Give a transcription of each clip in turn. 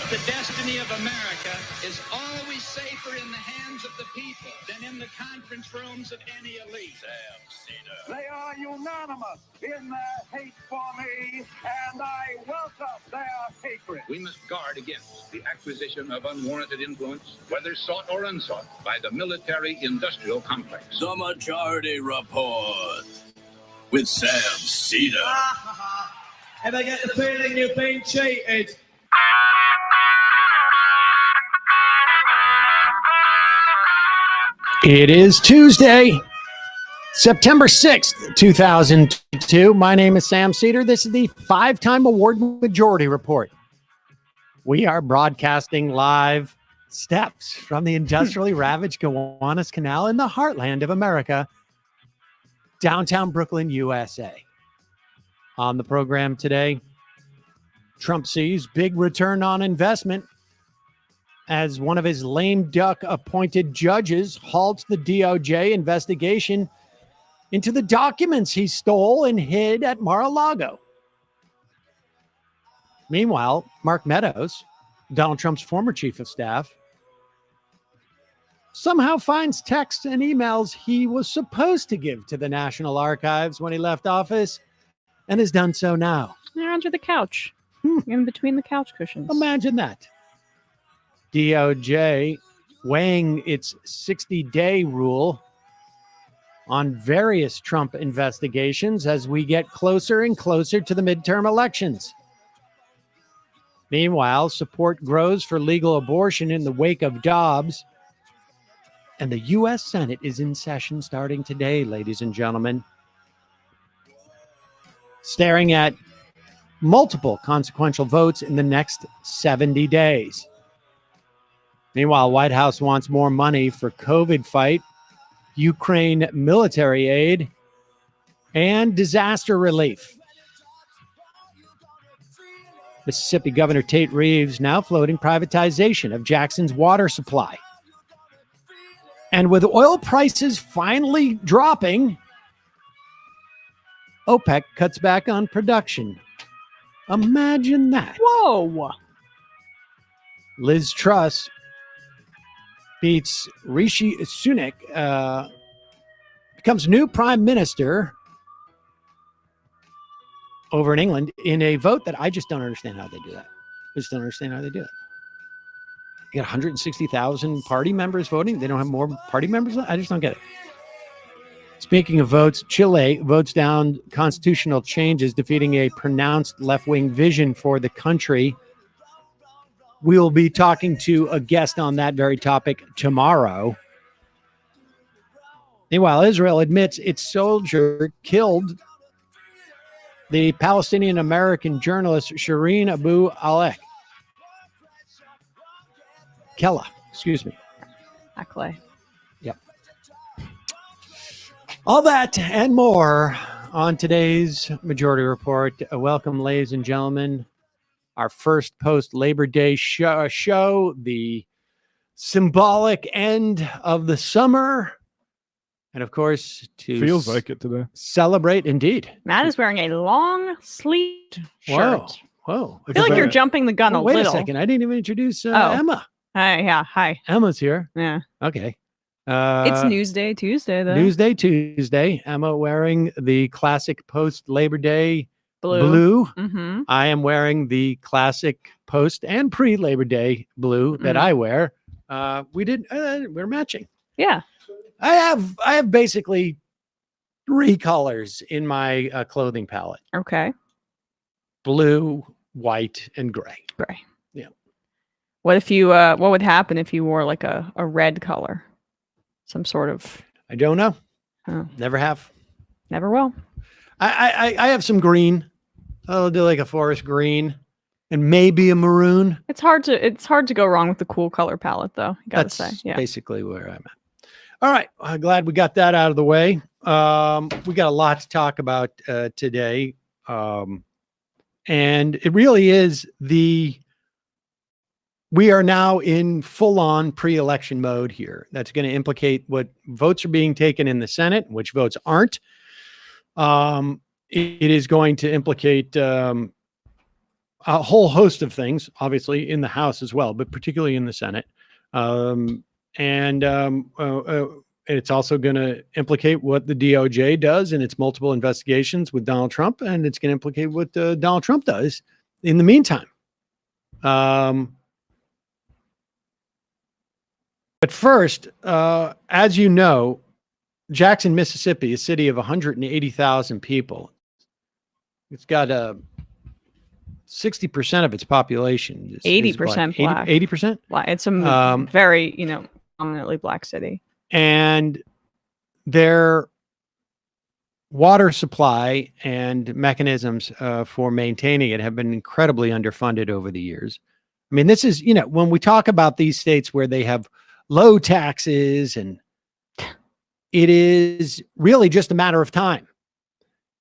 The destiny of America is always safer in the hands of the people than in the conference rooms of any elite. Seder. They are unanimous in their hate for me, and I welcome their hatred. We must guard against the acquisition of unwarranted influence, whether sought or unsought, by the military-industrial complex. The Majority Report with Sam Seder. Ever get the feeling you've been cheated? It is Tuesday, September 6th, 2002. My name is Sam Seder. This is the 5-time award Majority Report. We are broadcasting live steps from the industrially ravaged Gowanus Canal in the heartland of America, downtown Brooklyn, USA. On the program today, Trump sees big return on investment as one of his lame duck appointed judges halts the DOJ investigation into the documents he stole and hid at Mar-a-Lago. Meanwhile, Mark Meadows, Donald Trump's former chief of staff, somehow finds texts and emails he was supposed to give to the National Archives when he left office and has done so now. They're under the couch, in between the couch cushions. Imagine that. DOJ weighing its 60-day rule on various Trump investigations as we get closer and closer to the midterm elections. Meanwhile, support grows for legal abortion in the wake of Dobbs. And the U.S. Senate is in session starting today, ladies and gentlemen, staring at multiple consequential votes in the next 70 days. Meanwhile, White House wants more money for COVID fight, Ukraine military aid, and disaster relief. Mississippi Governor Tate Reeves now floating privatization of Jackson's water supply. And with oil prices finally dropping, OPEC cuts back on production. Imagine that. Whoa. Liz Truss beats Rishi Sunak, becomes new prime minister over in England in a vote that I just don't understand how they do that. I just don't understand how they do it. You got 160,000 party members voting. They don't have more party members. I just don't get it. Speaking of votes, Chile votes down constitutional changes, defeating a pronounced left-wing vision for the country. We will be talking to a guest on that very topic tomorrow. Meanwhile, Israel admits its soldier killed the Palestinian-American journalist Shireen Abu Akleh. Akleh. Yep. All that and more on today's Majority Report. Welcome, ladies and gentlemen. Our first post-Labor Day show, the symbolic end of the summer. And, of course, to feels like it today. Celebrate, indeed. Matt is wearing a long-sleeved shirt. Whoa. I feel like you're jumping the gun a wait little. Wait a second. I didn't even introduce Emma. Hi, yeah, hi. Emma's here. Yeah. Okay. It's Newsday Tuesday, though. Newsday Tuesday. Emma wearing the classic post-Labor Day blue. Mm-hmm. I am wearing the classic post and pre-Labor Day blue that I wear. We're matching. Yeah. I have basically 3 colors in my clothing palette. Okay. Blue, white, and gray. Gray. Yeah. What if you what would happen if you wore like a red color? Some sort of I don't know. Oh. Never have. Never will. I have some green. I'll do like a forest green and maybe a maroon. It's hard to go wrong with the cool color palette, though. You gotta say, yeah. Basically where I'm at. All right, I'm glad we got that out of the way. We got a lot to talk about today, and it really is we are now in full-on pre-election mode here. That's going to implicate what votes are being taken in the Senate, which votes aren't. It is going to implicate a whole host of things, obviously in the House as well, but particularly in the Senate. It's also going to implicate what the DOJ does in its multiple investigations with Donald Trump, and it's going to implicate what Donald Trump does in the meantime. But first, as you know, Jackson, Mississippi, a city of 180,000 people, it's got 60% of its population. 80% black. 80%? Black. It's a very, prominently black city. And their water supply and mechanisms for maintaining it have been incredibly underfunded over the years. I mean, this is, when we talk about these states where they have low taxes, and it is really just a matter of time.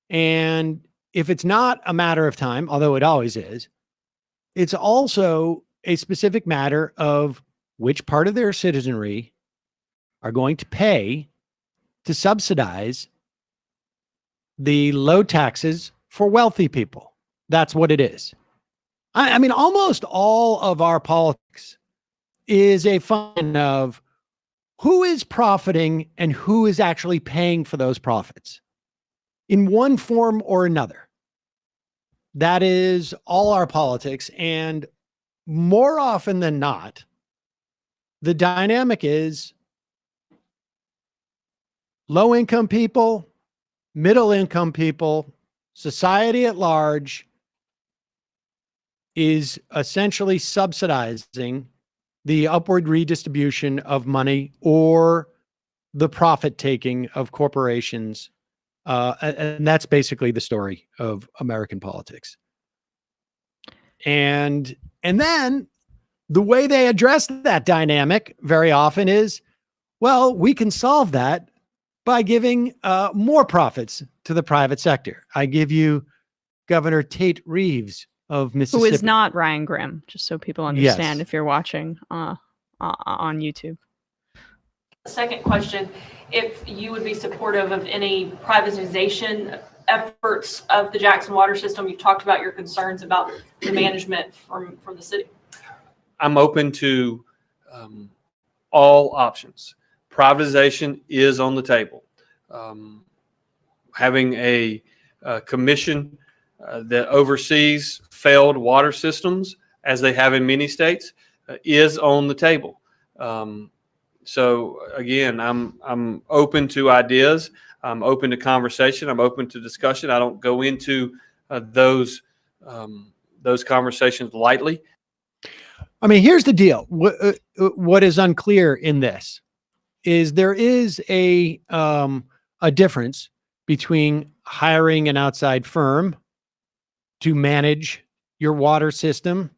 And if it's not a matter of time, although it always is, it's also a specific matter of which part of their citizenry are going to pay to subsidize the low taxes for wealthy people. That's what it is. I mean, almost all of our politics is a function of who is profiting and who is actually paying for those profits in one form or another. That is all our politics. And more often than not, the dynamic is low income people, middle income people, society at large is essentially subsidizing the upward redistribution of money or the profit taking of corporations. And that's basically the story of American politics. And then the way they address that dynamic very often is, well, we can solve that by giving more profits to the private sector. I give you Governor Tate Reeves of Mississippi. Who is not Ryan Grimm, just so people understand, if you're watching on YouTube. Second question, if you would be supportive of any privatization efforts of the Jackson water system. You've talked about your concerns about the management from the city. I'm open to all options. Privatization is on the table. Having a commission that oversees failed water systems, as they have in many states, is on the table. So again, I'm open to ideas. I'm open to conversation. I'm open to discussion. I don't go into those conversations lightly. I mean, here's the deal. What is unclear in this is there is a difference between hiring an outside firm to manage your water system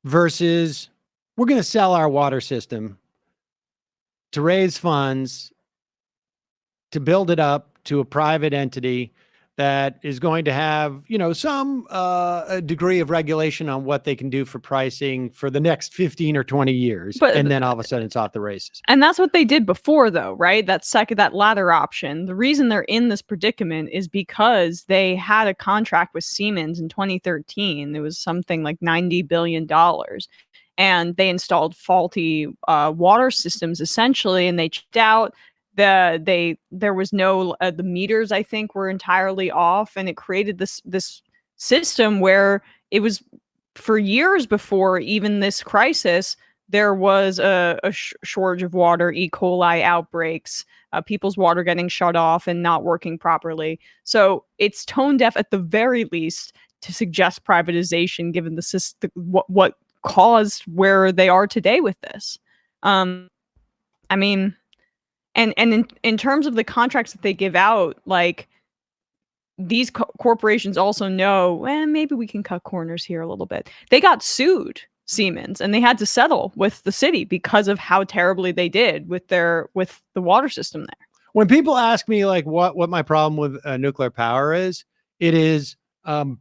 versus we're going to sell our water system to raise funds to build it up to a private entity that is going to have, some a degree of regulation on what they can do for pricing for the next 15 or 20 years. And then all of a sudden it's off the races. And that's what they did before, though, right? That latter option. The reason they're in this predicament is because they had a contract with Siemens in 2013. It was something like $90 billion. And they installed faulty water systems, essentially, and they checked out. There was no the meters, I think, were entirely off, and it created this system where it was for years before even this crisis. There was a shortage of water, E. coli outbreaks, people's water getting shut off and not working properly. So it's tone deaf at the very least to suggest privatization, given the system, what caused where they are today with this. I mean. And in terms of the contracts that they give out, like these corporations also know, well, maybe we can cut corners here a little bit. They got sued, Siemens, and they had to settle with the city because of how terribly they did with the water system there. When people ask me like what my problem with nuclear power is, it is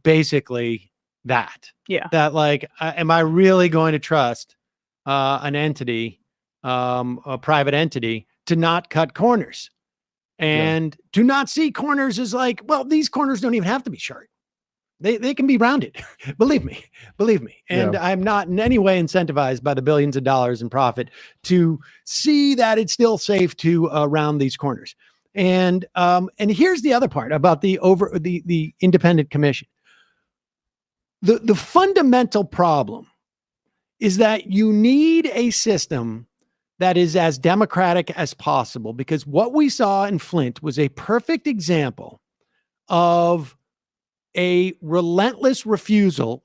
basically that. Yeah. That like, am I really going to trust an entity, a private entity, to not cut corners and to not see corners as like, well, these corners don't even have to be sharp. They can be rounded. Believe me. And Yeah. I'm not in any way incentivized by the billions of dollars in profit to see that it's still safe to round these corners. And here's the other part about the independent commission. The fundamental problem is that you need a system that is as democratic as possible, because what we saw in Flint was a perfect example of a relentless refusal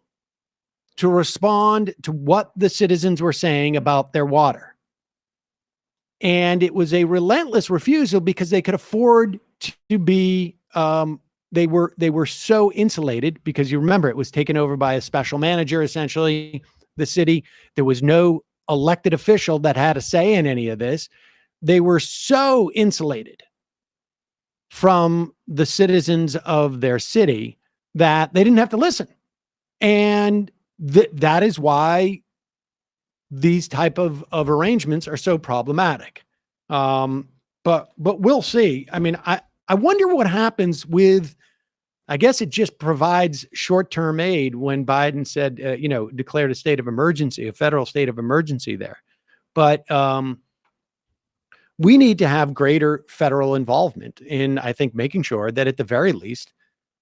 to respond to what the citizens were saying about their water. And it was a relentless refusal because they could afford to be, they were so insulated, because you remember it was taken over by a special manager, essentially, the city. There was no elected official that had a say in any of this. They were so insulated from the citizens of their city that they didn't have to listen. And that is why these type of arrangements are so problematic. But we'll see. I mean, I wonder what happens with, I guess it just provides short-term aid when Biden said, declared a state of emergency, a federal state of emergency there. But we need to have greater federal involvement in, I think, making sure that at the very least,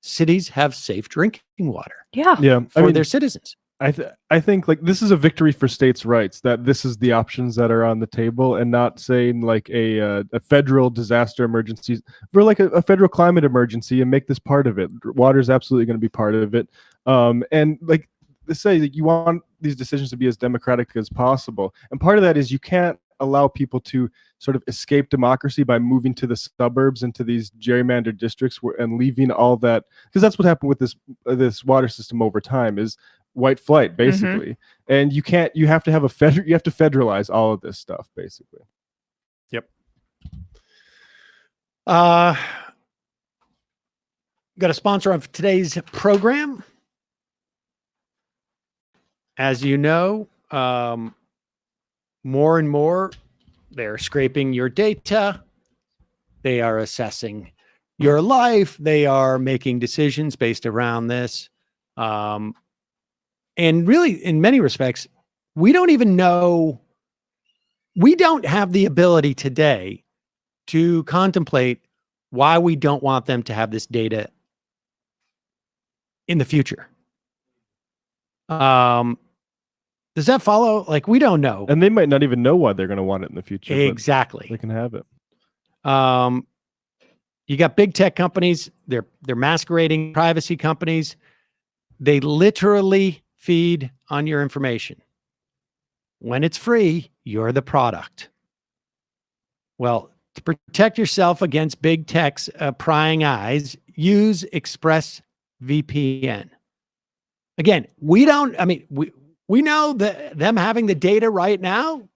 cities have safe drinking water. Yeah. For their citizens. I think like this is a victory for states' rights, that this is the options that are on the table, and not saying like a federal disaster emergency. We're like a federal climate emergency and make this part of it. Water is absolutely going to be part of it. And like they say, that you want these decisions to be as democratic as possible. And part of that is you can't allow people to sort of escape democracy by moving to the suburbs into these gerrymandered districts and leaving all that, because that's what happened with this water system over time is white flight, basically. And you have to have you have to federalize all of this stuff, basically. Yep. Got a sponsor of today's program. As you know, more and more, they're scraping your data. They are assessing your life. They are making decisions based around this. And really, in many respects, we don't even know, we don't have the ability today to contemplate why we don't want them to have this data in the future. Does that follow? Like, we don't know. And they might not even know why they're going to want it in the future. Exactly. They can have it. You got big tech companies. They're masquerading privacy companies. They literally feed on your information. When it's free, you're the product. Well, to protect yourself against big tech's prying eyes, use ExpressVPN. Again, we know that them having the data right now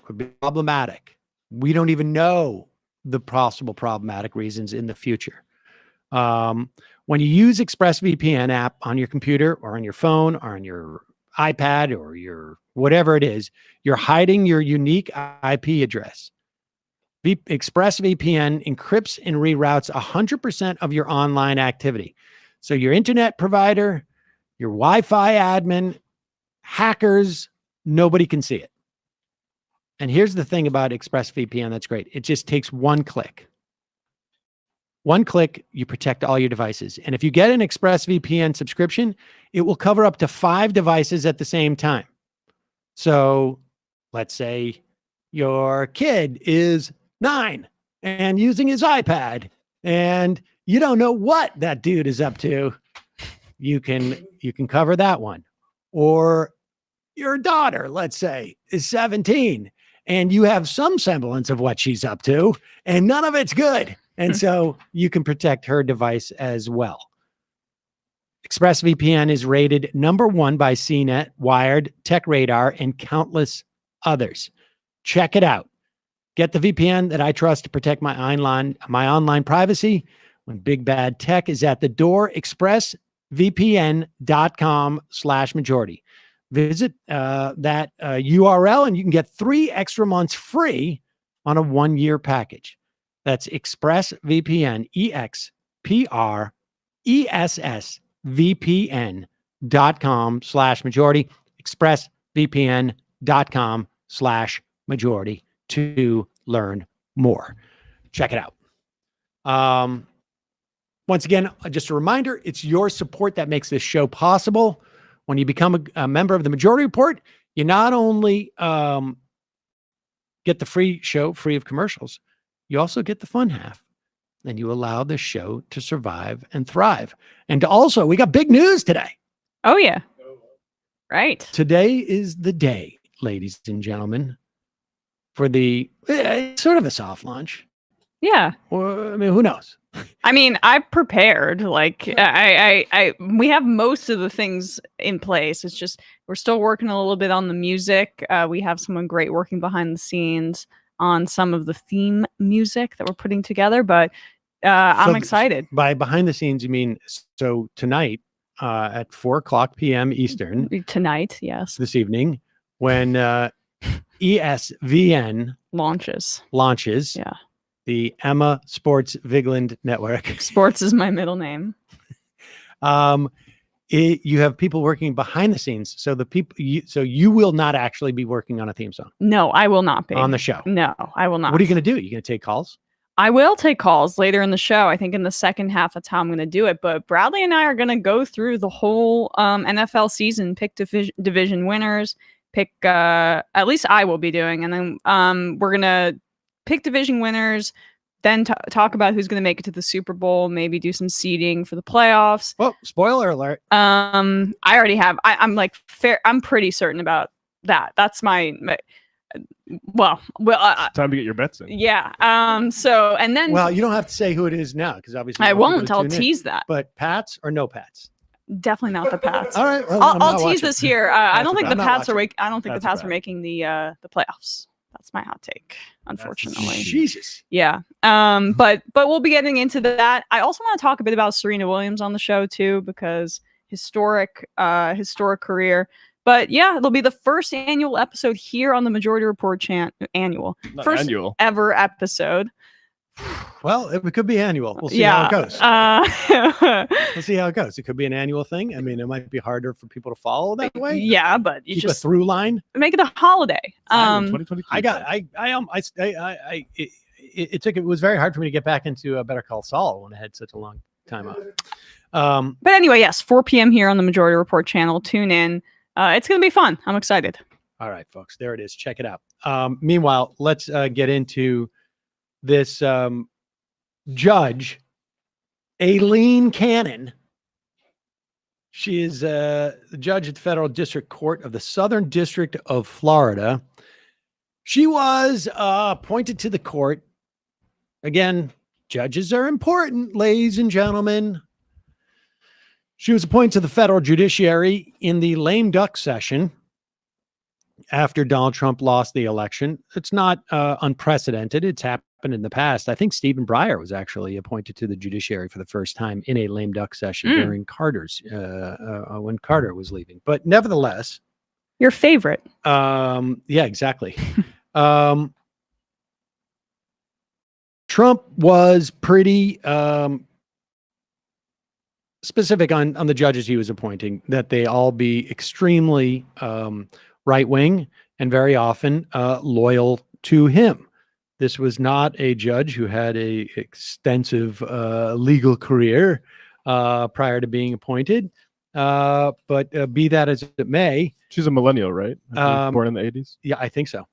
could be problematic. We don't even know the possible problematic reasons in the future. When you use ExpressVPN app on your computer or on your phone or on your iPad or your whatever it is, you're hiding your unique IP address. ExpressVPN encrypts and reroutes 100% of your online activity. So your internet provider, your Wi-Fi admin, hackers, nobody can see it. And here's the thing about ExpressVPN that's great. It just takes one click. One click, you protect all your devices. And if you get an ExpressVPN subscription, it will cover up to 5 devices at the same time. So let's say your kid is 9 and using his iPad, and you don't know what that dude is up to. You can cover that one. Or your daughter, let's say, is 17 and you have some semblance of what she's up to, and none of it's good. And so you can protect her device as well. ExpressVPN is rated #1 by CNET, Wired, TechRadar, and countless others. Check it out. Get the VPN that I trust to protect my online privacy when big bad tech is at the door. ExpressVPN.com/majority. Visit that URL and you can get 3 extra months free on a 1-year package. That's ExpressVPN, ESSVPN.com/majority, expressvpn.com/majority to learn more. Check it out. Once again, just a reminder, it's your support that makes this show possible. When you become a member of the Majority Report, you not only get the free show free of commercials, you also get the fun half. And you allow the show to survive and thrive. And also, we got big news today. Oh, yeah. Right. Today is the day, ladies and gentlemen, for the sort of a soft launch. Yeah. Or, I mean, who knows? I mean, I prepared. Like, we have most of the things in place. It's just we're still working a little bit on the music. We have someone great working behind the scenes on some of the theme music that we're putting together, but I'm excited. By behind the scenes, you mean so tonight at 4:00 p.m. Eastern. Tonight, yes. This evening, when ESVN launches. Yeah. The Emma Sports Vigland Network. Sports is my middle name. You have people working behind the scenes, so you will not actually be working on a theme song. No, I will not be on the show. No, I will not. What are you going to do? Are you going to take calls? I will take calls later in the show. I think in the second half, that's how I'm going to do it. But Bradley and I are going to go through the whole NFL season, pick division winners, pick. At least I will be doing, and then we're going to pick division winners. Then talk about who's going to make it to the Super Bowl. Maybe do some seeding for the playoffs. Well, spoiler alert. I already have. I'm like fair. I'm pretty certain about that. That's my well. Time to get your bets in. Yeah. So and then. Well, you don't have to say who it is now because obviously I won't. I'll tease that. But Pats or no Pats? Definitely not the Pats. All right. Well, I'll tease this here. I don't think the Pats are. I don't think the Pats bad. are making the playoffs. That's my hot take, unfortunately. Jesus. Yeah. But we'll be getting into that. I also want to talk a bit about Serena Williams on the show too, because historic career. But yeah, it'll be the first annual episode here on the Majority Report first annual. ever episode. Well, it could be annual. We'll see how it goes. We'll see how it goes. It could be an annual thing. I mean, it might be harder for people to follow that way. Yeah, but you keep just a through line. Make it a holiday. 2023. It was very hard for me to get back into Better Call Saul when I had such a long time off. But anyway, yes, 4 p.m. here on the Majority Report channel. Tune in. It's going to be fun. I'm excited. All right, folks, there it is. Check it out. Meanwhile, let's get into this Judge Aileen Cannon. She is the judge at the Federal District Court of the Southern District of Florida. She was appointed to the court. Again, judges are important, ladies and gentlemen. She was appointed to the federal judiciary in the lame duck session after Donald Trump lost the election. It's not unprecedented. It's happened in the past. I think Stephen Breyer was actually appointed to the judiciary for the first time in a lame duck session during Carter's when Carter was leaving. But nevertheless, your favorite. Yeah, exactly. Trump was pretty specific on the judges he was appointing, that they all be extremely right-wing and very often loyal to him. This was not a judge who had a extensive legal career prior to being appointed. But be that as it may. She's a millennial, right? Born in the 80s? Yeah, I think so.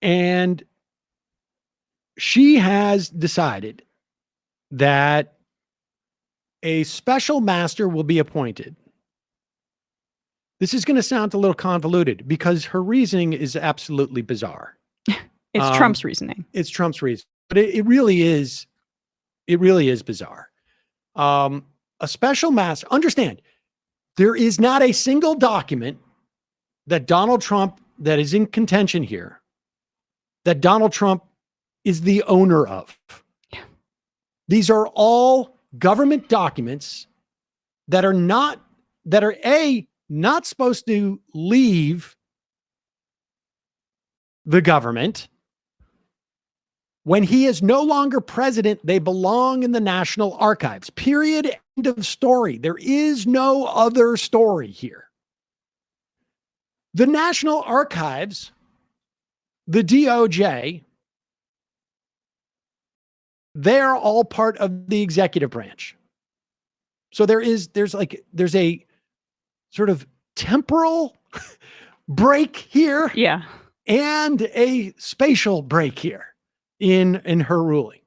And she has decided that a special master will be appointed. This is going to sound a little convoluted because her reasoning is absolutely bizarre. It's Trump's reasoning. It's Trump's reason, but it really is. It really is bizarre. A special master. Understand, there is not a single document that Donald Trump that is in contention here that Donald Trump is the owner of. Yeah. These are all government documents that are not supposed to leave the government, When he is no longer president, they belong in the National Archives. Period. End of story. There is no other story here. The National Archives, the DOJ, they're all part of the executive branch. So there's a sort of temporal break here. Yeah. And a spatial break here in her ruling.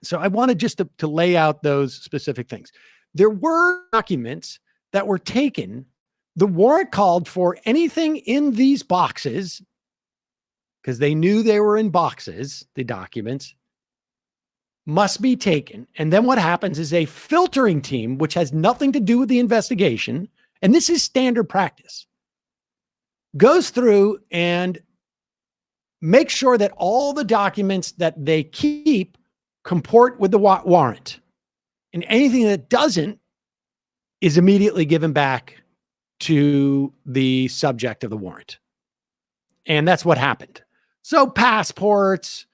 So I wanted just to lay out those specific things. There were documents that were taken. The warrant called for anything in these boxes, because they knew they were in boxes, the documents, must be taken. And then what happens is a filtering team, which has nothing to do with the investigation, and this is standard practice, goes through and makes sure that all the documents that they keep comport with the warrant. And anything that doesn't is immediately given back to the subject of the warrant. And that's what happened. So passports,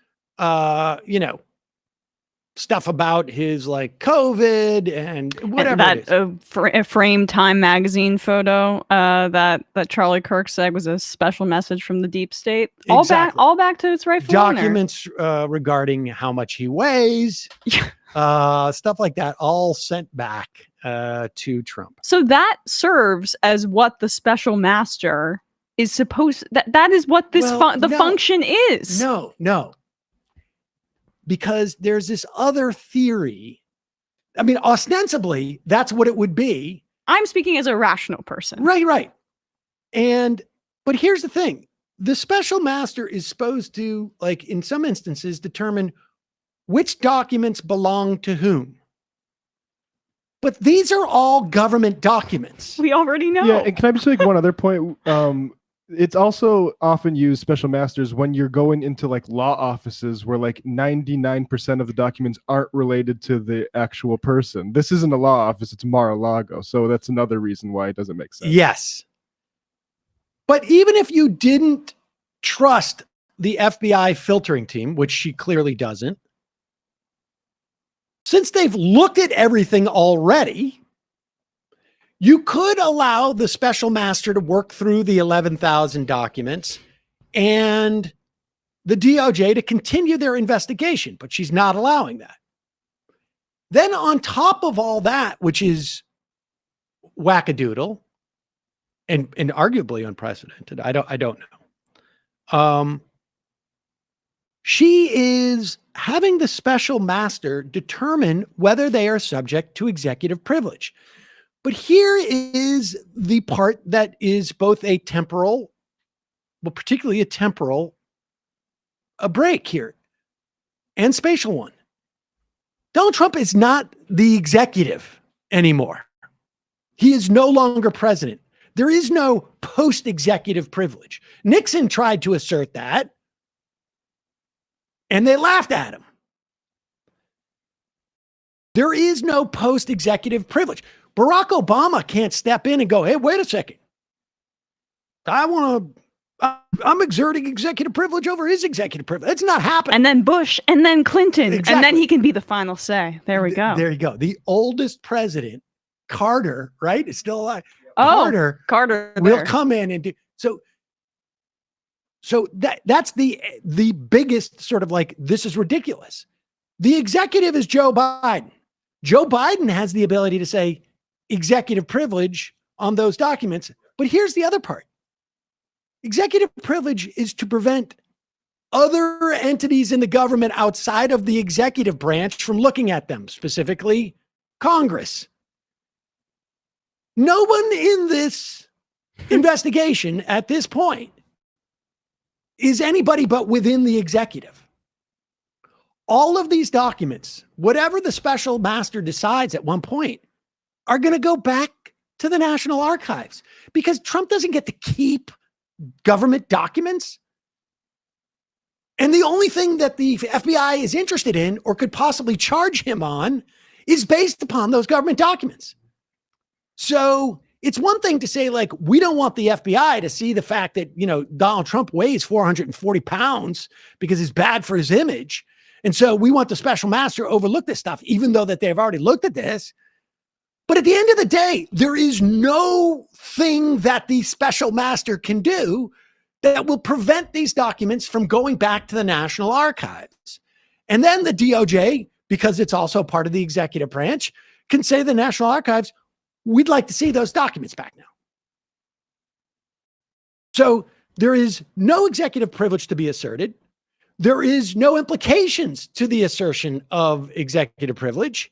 stuff about his like COVID and whatever. And that frame Time magazine photo that Charlie Kirk said was a special message from the deep state. All back to its rightful owner. Documents regarding how much he weighs, stuff like that, all sent back to Trump. So that serves as what the special master is supposed. That is what this function is. No. Because there's this other theory. I mean, ostensibly, that's what it would be. I'm speaking as a rational person. Right. But here's the thing. The special master is supposed to, like, in some instances, determine which documents belong to whom. But these are all government documents. We already know. Yeah, and can I just make one other point? It's also often used, special masters, when you're going into like law offices where like 99% of the documents aren't related to the actual person. This isn't a law office, it's Mar-a-Lago. So that's another reason why it doesn't make sense. Yes. But even if you didn't trust the FBI filtering team, which she clearly doesn't, since they've looked at everything already, you could allow the special master to work through the 11,000 documents and the DOJ to continue their investigation, but she's not allowing that. Then on top of all that, which is wackadoodle and arguably unprecedented, I don't know. She is having the special master determine whether they are subject to executive privilege. But here is the part that is both a temporal, but particularly a break here, and spatial one. Donald Trump is not the executive anymore. He is no longer president. There is no post-executive privilege. Nixon tried to assert that, and they laughed at him. There is no post-executive privilege. Barack Obama can't step in and go, hey, wait a second. I'm exerting executive privilege over his executive privilege. It's not happening. And then Bush, and then Clinton, Exactly. And then he can be the final say. There we go. There you go. The oldest president, Carter, right, is still alive. Carter will come in and do so. That's the biggest sort of like, this is ridiculous. The executive is Joe Biden. Joe Biden has the ability to say executive privilege on those documents. But here's the other part. Executive privilege is to prevent other entities in the government outside of the executive branch from looking at them, specifically Congress. No one in this investigation at this point is anybody but within the executive. All of these documents, whatever the special master decides at one point, are going to go back to the National Archives because Trump doesn't get to keep government documents. And the only thing that the FBI is interested in or could possibly charge him on is based upon those government documents. So it's one thing to say, like, we don't want the FBI to see the fact that, Donald Trump weighs 440 pounds because it's bad for his image. And so we want the special master to overlook this stuff, even though that they've already looked at this. But at the end of the day, there is no thing that the special master can do that will prevent these documents from going back to the National Archives. And then the DOJ, because it's also part of the executive branch, can say to the National Archives, we'd like to see those documents back now. So there is no executive privilege to be asserted. There is no implications to the assertion of executive privilege.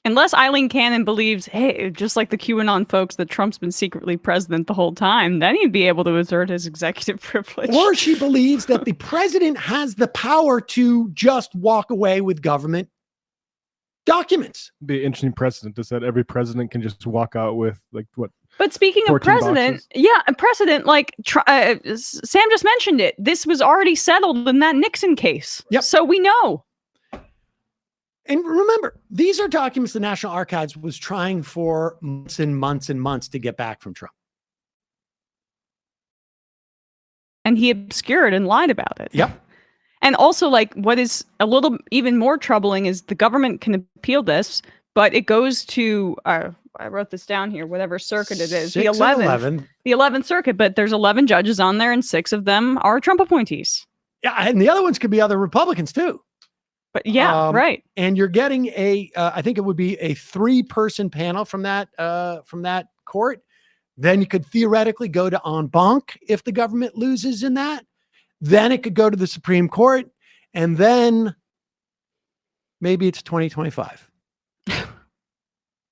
Unless Aileen Cannon believes, hey, just like the QAnon folks, that Trump's been secretly president the whole time, then he'd be able to assert his executive privilege. Or she believes that the president has the power to just walk away with government documents. Be an interesting precedent is that every president can just walk out with But speaking of president, boxes. A precedent, like Sam just mentioned it. This was already settled in that Nixon case. Yep. So we know. And remember, these are documents the National Archives was trying for months and months and months to get back from Trump. And he obscured and lied about it. Yep. And also, like, what is a little even more troubling is the government can appeal this, but it goes to, I wrote this down here, whatever circuit it is, the 11th circuit, but there's 11 judges on there and 6 of them are Trump appointees. Yeah. And the other ones could be other Republicans too. But yeah, right. And you're getting I think it would be a 3-person panel from that court. Then you could theoretically go to en banc if the government loses in that. Then it could go to the Supreme Court, and then maybe it's 2025.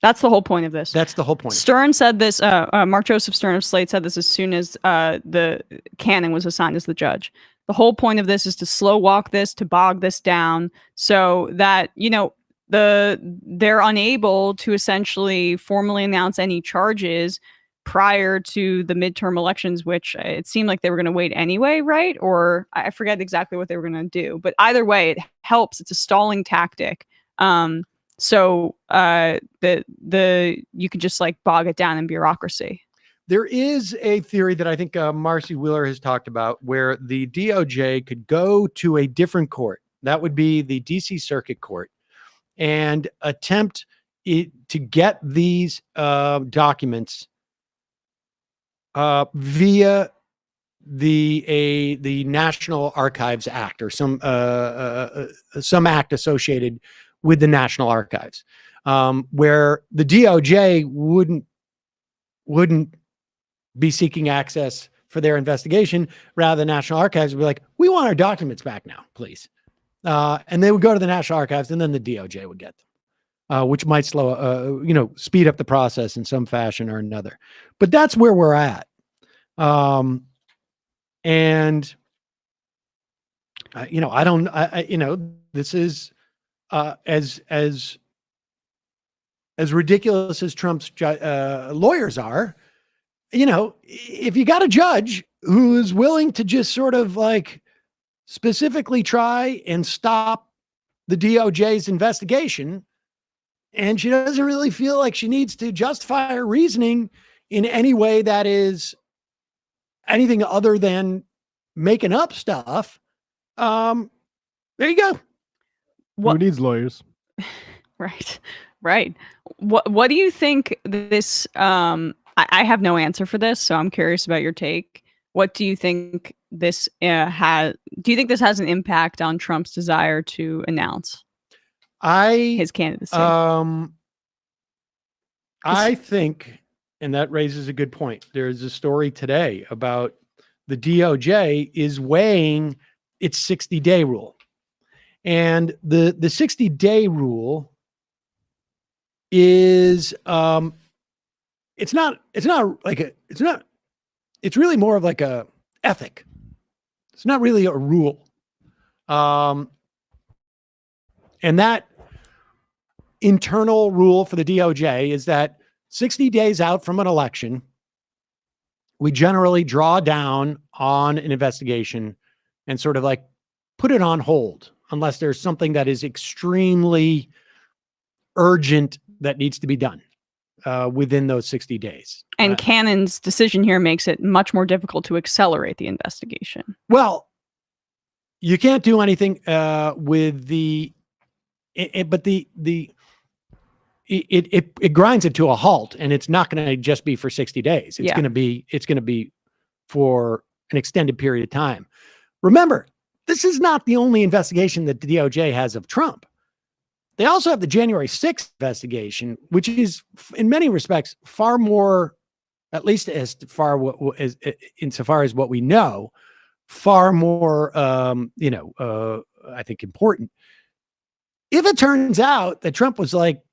That's the whole point of this. That's the whole point. Stern said this. Mark Joseph Stern of Slate said this as soon as the Cannon was assigned as the judge. The whole point of this is to slow walk this, to bog this down, so that they're unable to essentially formally announce any charges prior to the midterm elections, which it seemed like they were going to wait anyway, right? Or I forget exactly what they were going to do. But either way, it helps. It's a stalling tactic. So you could just like bog it down in bureaucracy. There is a theory that I think Marcy Wheeler has talked about where the DOJ could go to a different court. That would be the DC Circuit Court, and attempt to get these documents via the National Archives Act or some act associated with the National Archives, where the DOJ wouldn't be seeking access for their investigation. Rather, the National Archives would be like, we want our documents back now, please. And they would go to the National Archives, and then the DOJ would get them, which might speed up the process in some fashion or another. But that's where we're at. This is as ridiculous as Trump's lawyers are. If you got a judge who is willing to just sort of like specifically try and stop the DOJ's investigation, and she doesn't really feel like she needs to justify her reasoning in any way that is anything other than making up stuff, there you go. Who needs lawyers? Right. What do you think this, I have no answer for this, so I'm curious about your take. What do you think this has? Do you think this has an impact on Trump's desire to announce his candidacy? I think, and that raises a good point. There's a story today about the DOJ is weighing its 60-day rule, and the 60-day rule is it's really more of like a ethic. It's not really a rule. And that internal rule for the DOJ is that 60 days out from an election, we generally draw down on an investigation and sort of like put it on hold unless there's something that is extremely urgent that needs to be done. within those 60 days. And Cannon's decision here makes it much more difficult to accelerate the investigation. Well, you can't do anything with but it grinds it to a halt, and it's not going to just be for 60 days. It's going to be for an extended period of time. Remember, this is not the only investigation that the DOJ has of Trump. They also have the January 6th investigation, which is in many respects far more, at least as far as insofar as what we know, far more, I think important. If it turns out that Trump was like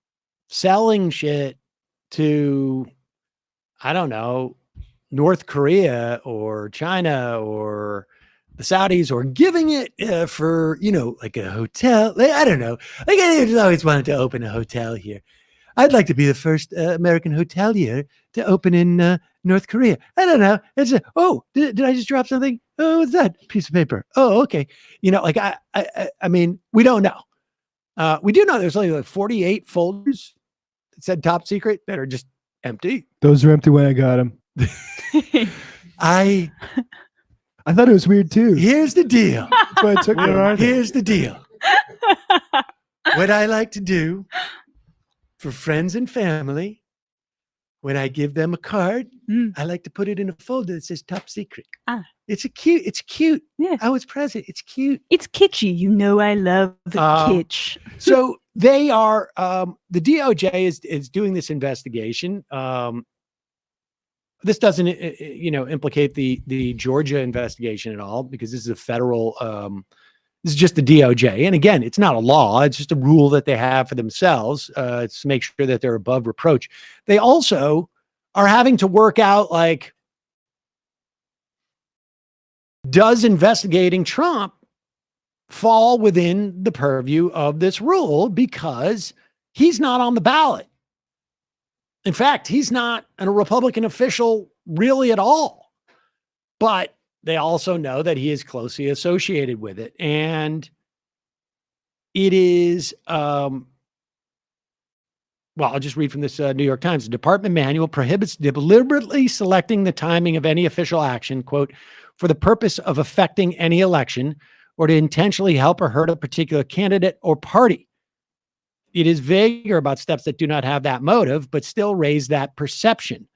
selling shit to, I don't know, North Korea or China or the Saudis, or giving it for, like a hotel. I don't know. Like, I just always wanted to open a hotel here. I'd like to be the first American hotelier to open in North Korea. I don't know. It's did I just drop something? Oh, what's that piece of paper? Oh, okay. I mean, we don't know. We do know there's only like 48 folders that said top secret that are just empty. Those are empty when I got them. I thought it was weird too. Here's the deal. That's why I took them. Here's the deal. What I like to do for friends and family, when I give them a card, I like to put it in a folder that says top secret. It's cute. Yeah. I was present. It's cute. It's kitschy. I love the kitsch. So they are, the DOJ is doing this investigation. This doesn't, implicate the Georgia investigation at all, because this is a federal, this is just the DOJ. And again, it's not a law. It's just a rule that they have for themselves to make sure that they're above reproach. They also are having to work out, like, does investigating Trump fall within the purview of this rule, because he's not on the ballot. In fact, he's not a Republican official really at all, but they also know that he is closely associated with it. And it is, I'll just read from this New York Times. The department manual prohibits deliberately selecting the timing of any official action, quote, for the purpose of affecting any election or to intentionally help or hurt a particular candidate or party. It is vaguer about steps that do not have that motive, but still raise that perception.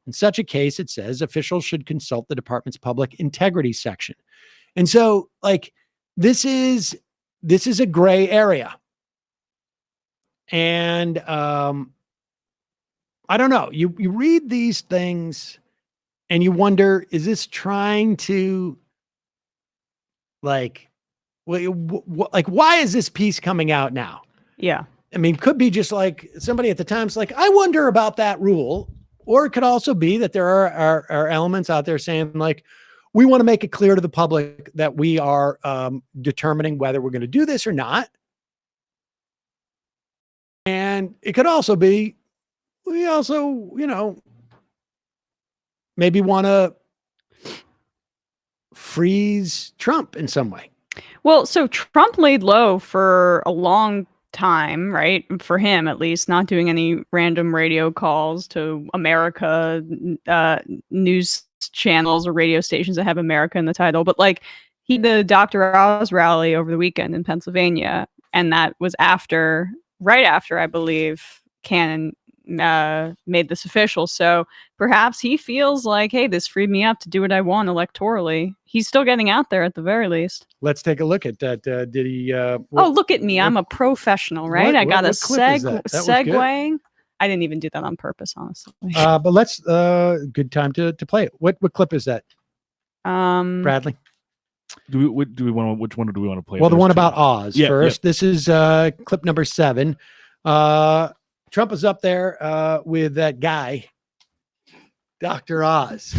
In such a case, it says officials should consult the department's public integrity section. And so, like, this is a gray area. And I don't know. You read these things and you wonder, is this trying to, like, why is this piece coming out now? Yeah. I mean, could be just like somebody at the time's like, I wonder about that rule. Or it could also be that there are elements out there saying, like, we want to make it clear to the public that we are determining whether we're going to do this or not. And it could also be, we also, maybe want to freeze Trump in some way. Well, so Trump laid low for a long time, right? For him, at least, not doing any random radio calls to America news channels or radio stations that have America in the title. But like, he did the Dr. Oz rally over the weekend in Pennsylvania, and that was right after, I believe, Cannon made this official. So perhaps he feels like, hey, this freed me up to do what I want electorally. He's still getting out there at the very least. Let's take a look at that. Did he? Look at me. I'm a professional, right? I got a segue. I didn't even do that on purpose, honestly. But let's, good time to play it. What clip is that? Bradley? Do we want to, which one do we want to play? Well, the one about Oz first. Yeah. This is clip number 7. Trump is up there with that guy, Dr. Oz.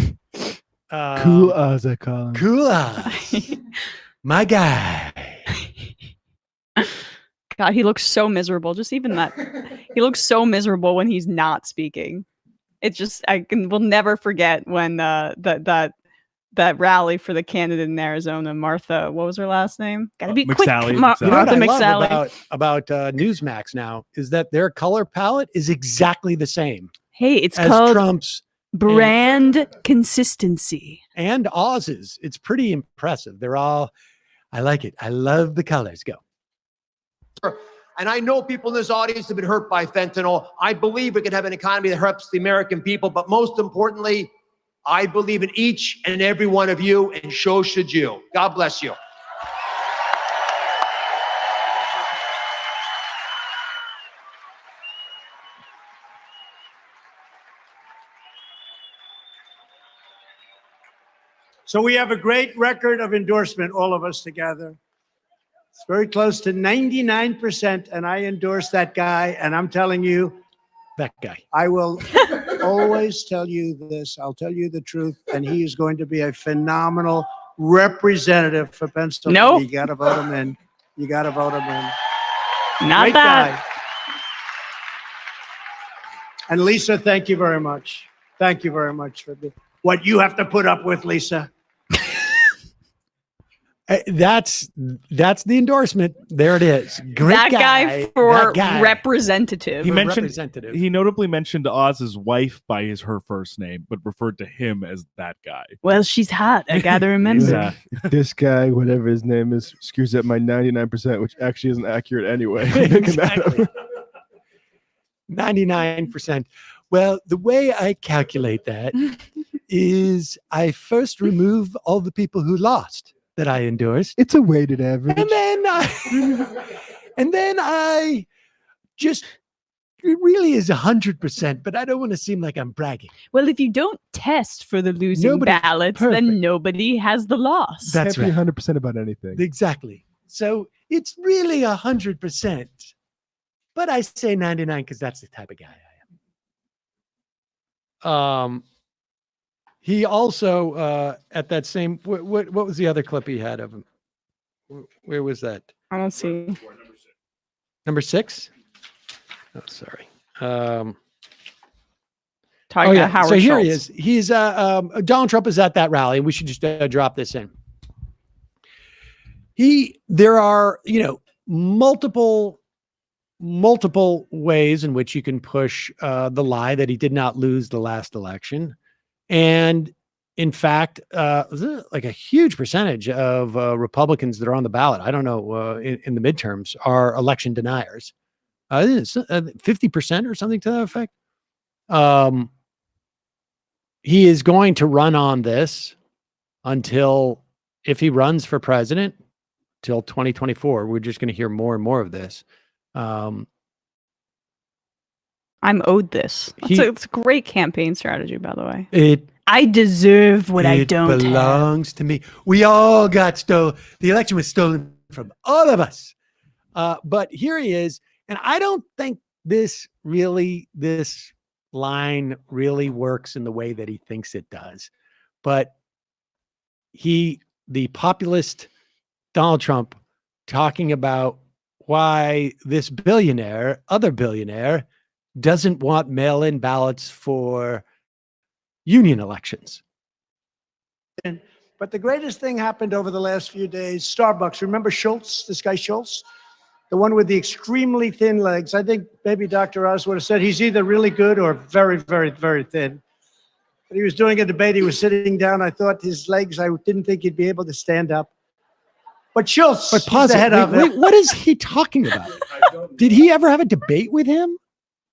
Cool Oz, I call him. Cool Oz. My guy. God, he looks so miserable. Just even that. He looks so miserable when he's not speaking. It's just, we'll never forget when that rally for the candidate in Arizona, Martha, what was her last name? Gotta be quick. Martha McSally. About Newsmax now is that their color palette is exactly the same. Hey, it's as called Trump's brand consistency. and Oz's. It's pretty impressive. They're all, I like it. I love the colors. Go. And I know people in this audience have been hurt by fentanyl. I believe we can have an economy that helps the American people. But most importantly, I believe in each and every one of you, and so should you. God bless you. So we have a great record of endorsement, all of us together. It's very close to 99%, and I endorse that guy, and I'm telling you, that guy. I will always tell you this. I'll tell you the truth, and he is going to be a phenomenal representative for Pennsylvania. Nope. You got to vote him in. You got to vote him in. Not Great that. guy. And Lisa, thank you very much. Thank you very much for what you have to put up with, Lisa. That's the endorsement. There it is. Great That guy for That guy. representative. He mentioned representative. he notably mentioned Oz's wife by her first name, but referred to him as that guy. Well, she's hot. I gotta remember. Yeah. This guy, whatever his name is, screws up my 99%, which actually isn't accurate anyway. Exactly. 99%. Well, the way I calculate that is I first remove all the people who lost that I endorsed. It's a weighted average. And then I just, it really is 100%, but I don't want to seem like I'm bragging. Well, if you don't test for the losing ballots, then nobody has the loss. That's right. Can't be 100% about anything. Exactly. So it's really 100%, but I say 99 because that's the type of guy I am. He also at that same what was the other clip he had of him? Where was that? I don't see. Number 6? Oh, sorry. Talking about Howard so here Schultz. he is. He's Donald Trump is at that rally, and we should just drop this in. There are multiple ways in which you can push the lie that he did not lose the last election. And in fact, like a huge percentage of Republicans that are on the ballot, I don't know, in the midterms, are election deniers. 50% or something to that effect. He is going to run on this until, if he runs for president, till 2024. We're just going to hear more and more of this. I'm owed this. It's a great campaign strategy, by the way. I deserve what I don't have. It belongs to me. We all got stolen. The election was stolen from all of us. But here he is. And I don't think this line really works in the way that he thinks it does. But the populist Donald Trump talking about why this other billionaire, doesn't want mail-in ballots for union elections. But the greatest thing happened over the last few days. Starbucks. Remember Schultz? This guy Schultz, the one with the extremely thin legs. I think maybe Dr. Oz would have said he's either really good or very, very, very thin. But he was doing a debate. He was sitting down. I thought his legs, I didn't think he'd be able to stand up. But Schultz, But pause he's the head of it. wait, what is he talking about? Did he ever have a debate with him?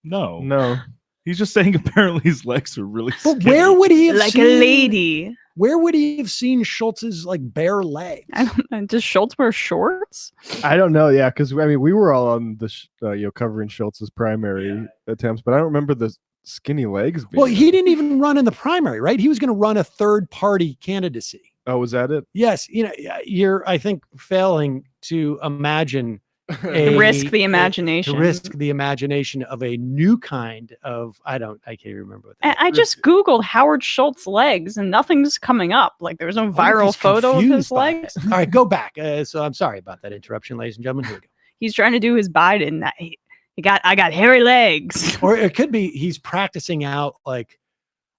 No. He's just saying apparently his legs are really But skinny. where would he have Like seen, a lady. Where would he have seen Schultz's bare legs? I don't know. Does Schultz wear shorts? I don't know. Yeah, because we were all on the covering Schultz's primary attempts, but I don't remember the skinny legs. Well, he didn't even run in the primary, right? He was going to run a third-party candidacy. Oh, was that it? Yes, you're, I think, failing to imagine Risk the imagination. To risk the imagination of a new kind of I can't remember what And I just Googled Howard Schultz legs and nothing's coming up. Like there was no viral photo of his legs. All right, go back. So I'm sorry about that interruption, ladies and gentlemen. Here we go. He's trying to do his Biden. I got hairy legs. Or it could be he's practicing out like,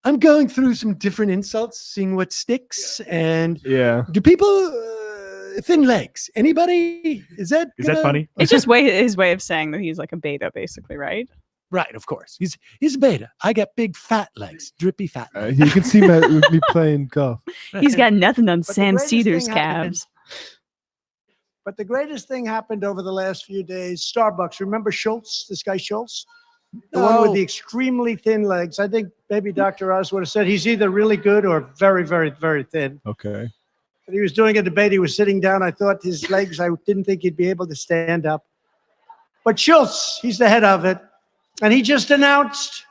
I'm going through some different insults, seeing what sticks. And do people thin legs? Anybody? Is that funny? It's just his way of saying that he's like a beta, basically, right? Right, of course. He's beta. I got big fat legs, drippy fat legs. You can see me playing golf. He's got nothing on But the Sam greatest Seder's thing happened- calves. But the greatest thing happened over the last few days. Starbucks. Remember Schultz? This guy Schultz, the one with the extremely thin legs. I think maybe Dr. Oz would have said he's either really good or very, very, very thin. Okay. But he was doing a debate. He was sitting down. I thought his legs. I didn't think he'd be able to stand up. But Schultz, he's the head of it. And he just announced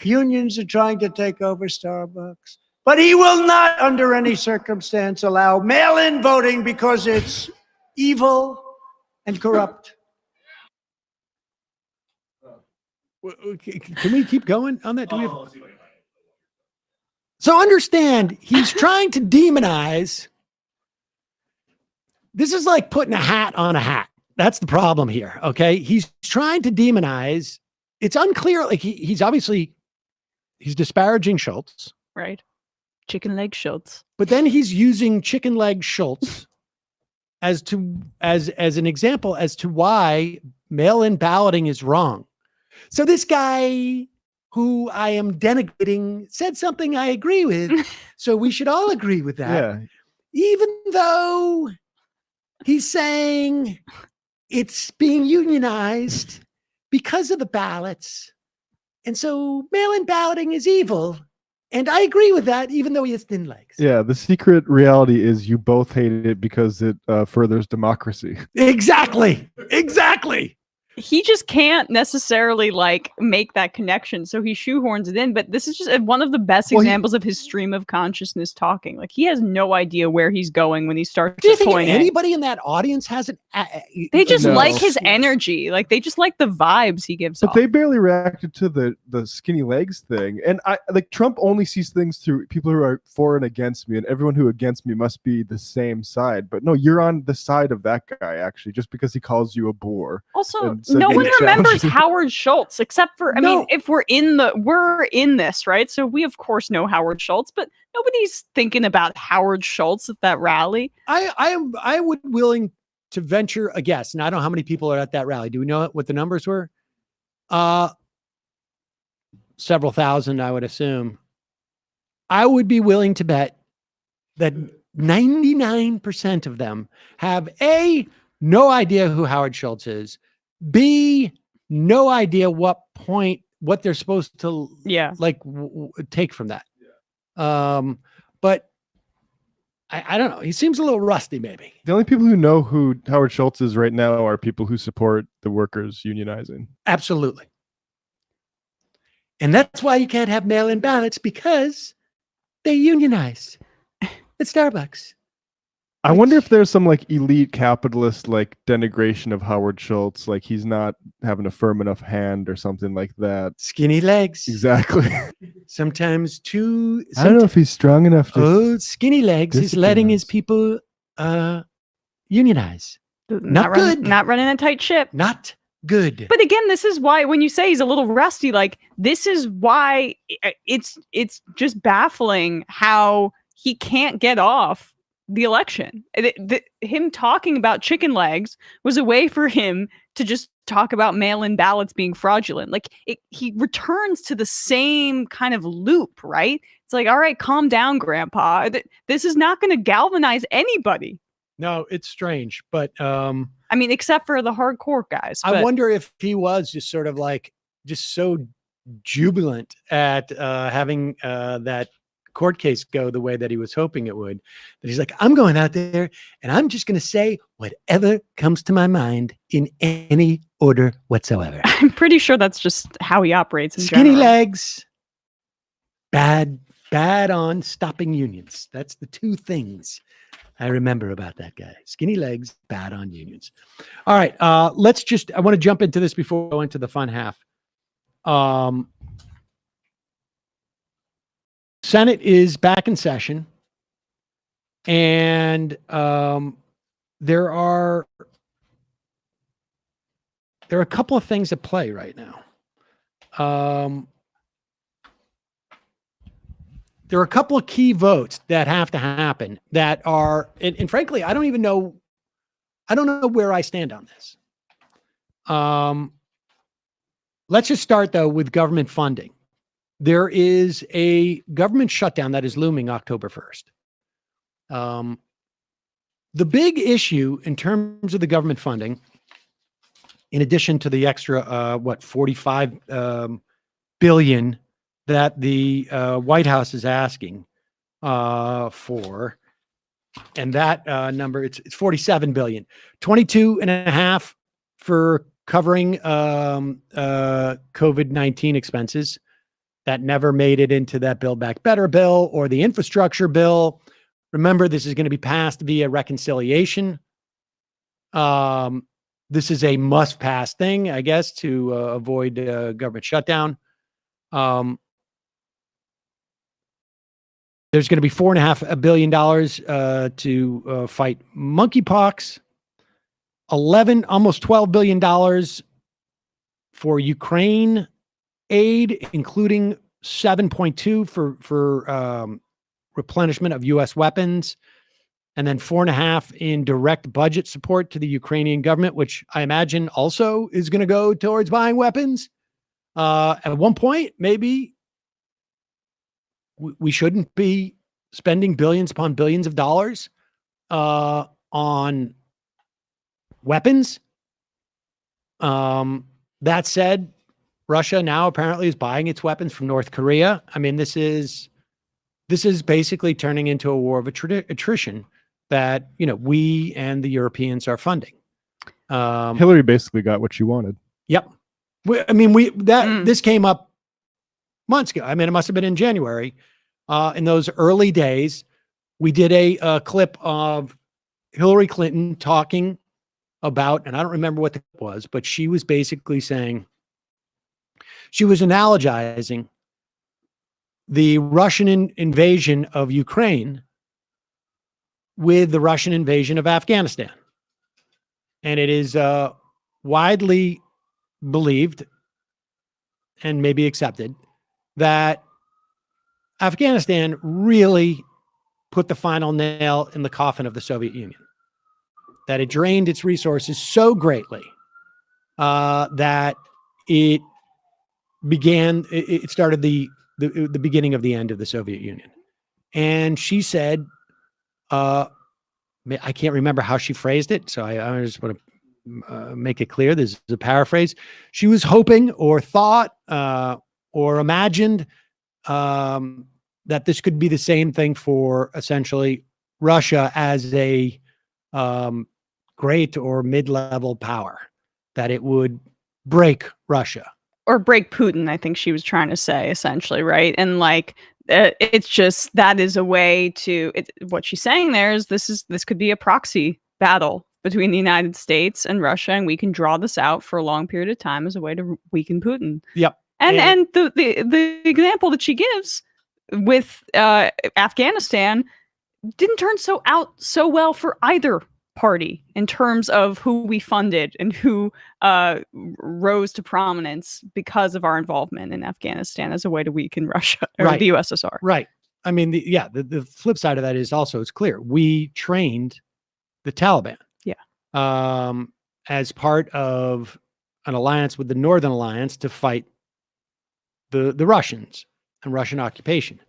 unions are trying to take over Starbucks. But he will not, under any circumstance, allow mail-in voting because it's evil and corrupt. Can we keep going on that? So understand, he's trying to demonize. This is like putting a hat on a hat. That's the problem here. Okay. He's trying to demonize. It's unclear. Like he's disparaging Schultz. Right. Chicken leg Schultz. But then he's using chicken leg Schultz as an example as to why mail-in balloting is wrong. So this guy who I am denigrating said something I agree with. So we should all agree with that. Yeah. Even though he's saying it's being unionized because of the ballots. And so mail-in balloting is evil. And I agree with that, even though he has thin legs. Yeah, the secret reality is you both hate it because it furthers democracy. Exactly. Exactly. He just can't necessarily like make that connection, so he shoehorns it in. But this is just one of the best examples of his stream of consciousness talking. Like he has no idea where he's going when he starts. Do you think pointing. anybody in that audience hasn't? They just like his energy. Like they just like the vibes he gives But off. they barely reacted to the skinny legs thing. And I like Trump only sees things through people who are for and against me, and everyone who against me must be the same side. But no, you're on the side of that guy actually, just because he calls you a bore. Also, no one remembers Howard Schultz except for, I mean, if we're in this, right? So we of course know Howard Schultz, but nobody's thinking about Howard Schultz at that rally. I would willing to venture a guess. And I don't know how many people are at that rally. Do we know what the numbers were? Several thousand, I would assume. I would be willing to bet that 99% of them have no idea who Howard Schultz is. B, no idea what they're supposed to take from that. But I don't know. He seems a little rusty, maybe. The only people who know who Howard Schultz is right now are people who support the workers unionizing. Absolutely. And that's why you can't have mail-in ballots, because they unionize at Starbucks. I wonder if there's some like elite capitalist like denigration of Howard Schultz, like he's not having a firm enough hand or something like that. Skinny legs. Exactly. Sometimes too. I don't know if he's strong enough to. Skinny legs is letting his people unionize. Not good. Not running a tight ship. Not good. But again, this is why when you say he's a little rusty, like this is why it's just baffling how he can't get off the election. Him talking about chicken legs was a way for him to just talk about mail-in ballots being fraudulent. Like he returns to the same kind of loop, right? It's like, all right, calm down, Grandpa. This is not going to galvanize anybody. No, it's strange, but I mean, except for the hardcore guys. I wonder if he was just sort of like just so jubilant at having that court case go the way that he was hoping it would, that he's like, I'm going out there and I'm just going to say whatever comes to my mind in any order whatsoever. I'm pretty sure that's just how he operates in Skinny general. legs, bad on stopping unions. That's the two things I remember about that guy. Skinny legs, bad on unions. All right, I want to jump into this before we go into the fun half. Senate is back in session, and there are a couple of things at play right now. There are a couple of key votes that have to happen that are, and frankly, I don't know where I stand on this. let's just start, though, with government funding. There is a government shutdown that is looming October 1st. The big issue in terms of the government funding, in addition to the extra, 45 billion that the White House is asking for, and that number, it's 47 billion, 22.5 for covering COVID-19 expenses that never made it into that Build Back Better bill or the infrastructure bill. Remember, this is going to be passed via reconciliation. This is a must-pass thing, I guess, to avoid government shutdown. There's going to be $4.5 billion to fight monkeypox. Almost $12 billion for Ukraine aid, including 7.2 for replenishment of U.S. weapons, and then 4.5 in direct budget support to the Ukrainian government, which I imagine also is going to go towards buying weapons. At one point, maybe we shouldn't be spending billions upon billions of dollars on weapons. That said, Russia now apparently is buying its weapons from North Korea. I mean, this is basically turning into a war of attrition that, we and the Europeans are funding. Hillary basically got what she wanted. Yep. This came up months ago. I mean, it must have been in January. In those early days, we did a clip of Hillary Clinton talking about, and I don't remember what it was, but she was basically saying, she was analogizing the Russian invasion of Ukraine with the Russian invasion of Afghanistan. And it is widely believed and maybe accepted that Afghanistan really put the final nail in the coffin of the Soviet Union, that it drained its resources so greatly that it started the beginning of the end of the Soviet Union. And she said, I can't remember how she phrased it, so I just want to make it clear. This is a paraphrase. She was hoping or thought or imagined that this could be the same thing for essentially Russia as a great or mid-level power, that it would break Russia. Or break Putin, I think she was trying to say, essentially, right? And it's just, that is a way to, what she's saying there is this could be a proxy battle between the United States and Russia, and we can draw this out for a long period of time as a way to weaken Putin. Yep. And the example that she gives with Afghanistan didn't turn out so well for either party in terms of who we funded and who rose to prominence because of our involvement in Afghanistan as a way to weaken Russia or Right. the USSR. Right. I mean, the flip side of that is also, it's clear, we trained the Taliban. Yeah. As part of an alliance with the Northern Alliance to fight the Russians and Russian occupation.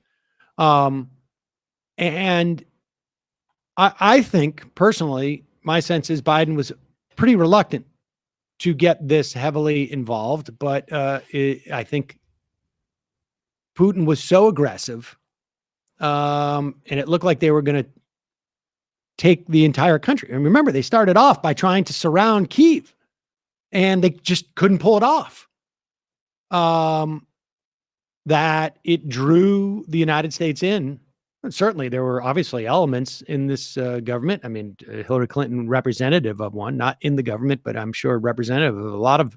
And I think personally, my sense is Biden was pretty reluctant to get this heavily involved, but I think Putin was so aggressive, and it looked like they were going to take the entire country. And remember, they started off by trying to surround Kyiv, and they just couldn't pull it off. That it drew the United States in. And certainly, there were obviously elements in this government. I mean, Hillary Clinton, representative of one, not in the government, but I'm sure representative of a lot of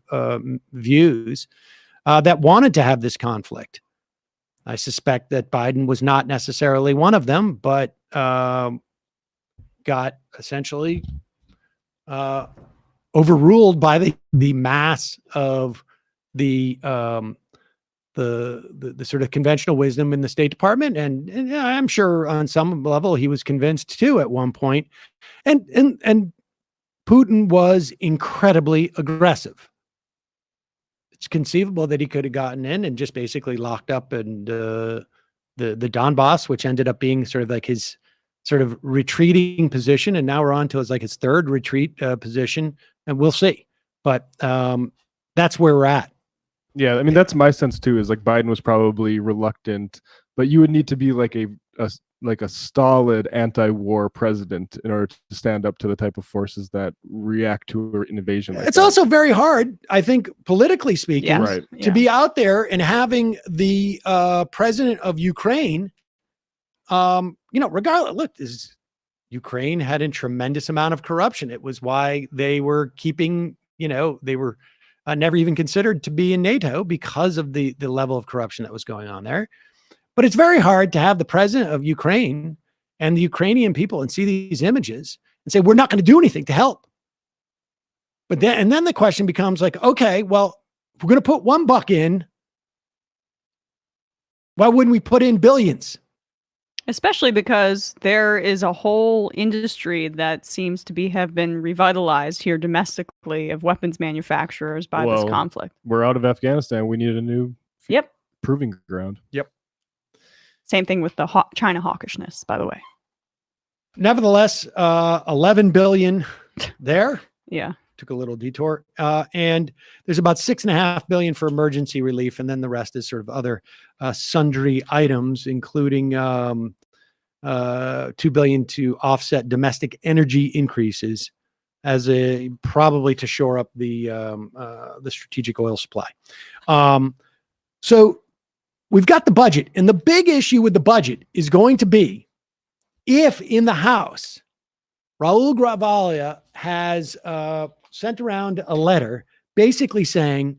views that wanted to have this conflict. I suspect that Biden was not necessarily one of them, but got essentially overruled by the mass of the sort of conventional wisdom in the State Department. And I'm sure on some level he was convinced too at one point. And Putin was incredibly aggressive. conceivable that he could have gotten in and just basically locked up and the Donbass, which ended up being sort of like his sort of retreating position, and now we're on to his third retreat position, and we'll see. But that's where we're at. Yeah, I mean that's my sense too. Is like Biden was probably reluctant, but you would need to be like a stolid anti-war president in order to stand up to the type of forces that react to an invasion. Like it's that. also very hard, I think, politically speaking, Right. to be out there and having the president of Ukraine, regardless, look, Ukraine had a tremendous amount of corruption. It was why they were keeping, they were never even considered to be in NATO because of the level of corruption that was going on there. But it's very hard to have the president of Ukraine and the Ukrainian people and see these images and say, we're not going to do anything to help. But then the question becomes like, okay, well, if we're going to put $1 in, why wouldn't we put in billions? Especially because there is a whole industry that seems to have been revitalized here domestically of weapons manufacturers by this conflict. We're out of Afghanistan. We need a new proving ground. Yep. Same thing with the China hawkishness, by the way. Nevertheless, 11 billion there. Yeah. Took a little detour. And there's about $6.5 billion for emergency relief. And then the rest is sort of other sundry items, including $2 billion to offset domestic energy increases probably to shore up the strategic oil supply. So we've got the budget, and the big issue with the budget is going to be if in the House, Raul Gravalia has sent around a letter basically saying